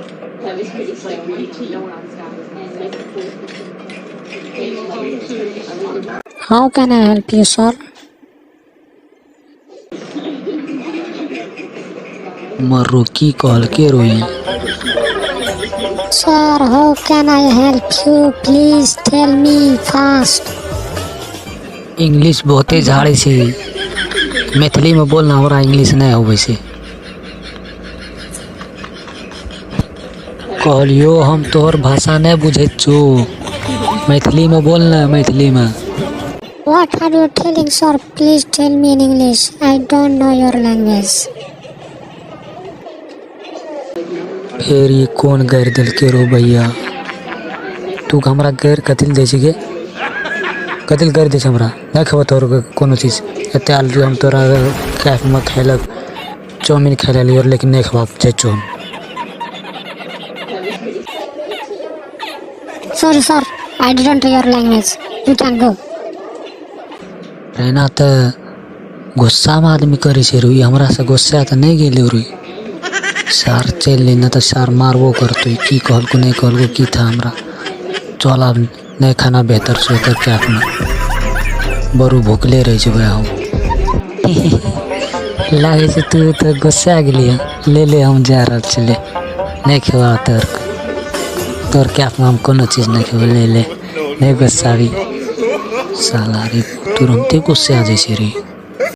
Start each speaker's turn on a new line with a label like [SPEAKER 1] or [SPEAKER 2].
[SPEAKER 1] It's like really cheap. No one else got it.
[SPEAKER 2] How can I help you, sir?
[SPEAKER 3] मरुकी call के रोई
[SPEAKER 2] Sir, how can I help you? Please tell me fast.
[SPEAKER 3] English बहुते झाड़ी से मैथिली में बोलना हमरा इंग्लिश नहीं हो वैसे कहलियो हम तोहर भाषा नहीं बुझे छो मैथिली में बोलना मैथिली में
[SPEAKER 2] What are you telling, sir? Please tell me in English. I don't know your language.
[SPEAKER 3] फिर ये कौन गैर दिल के रो भैया तू हमरा गैर कतिल दे छिके कतिल गैर दे हमरा नहीं खबर तोर कोनो चीज एते आलू हम तोरा कैफ में खेलक चाउमीन खेला लियो लेकिन नहीं खवा चाचो
[SPEAKER 2] Sorry, sir. I didn't know your language. You can go.
[SPEAKER 3] रहना तो गुस्सा में आदमी करे छे रुई हमरा से गुस्सा तो नहीं गेले रुई सार चल लेना तो सार मारबो करतो की कहलको नहीं कहलको की था हमरा चल अब नहीं खाना बेहतर सोतर क्या में बरू भूखले रह छे भाई हम लागे छे तू तो गुस्सा गेलिया ले हम जा रहल चले नहीं खेवा तोर क्या में हम कोनो चीज नहीं खेबे ले नहीं गुस्सा भी साला रे तुरंते गुस्सा आ जाए रे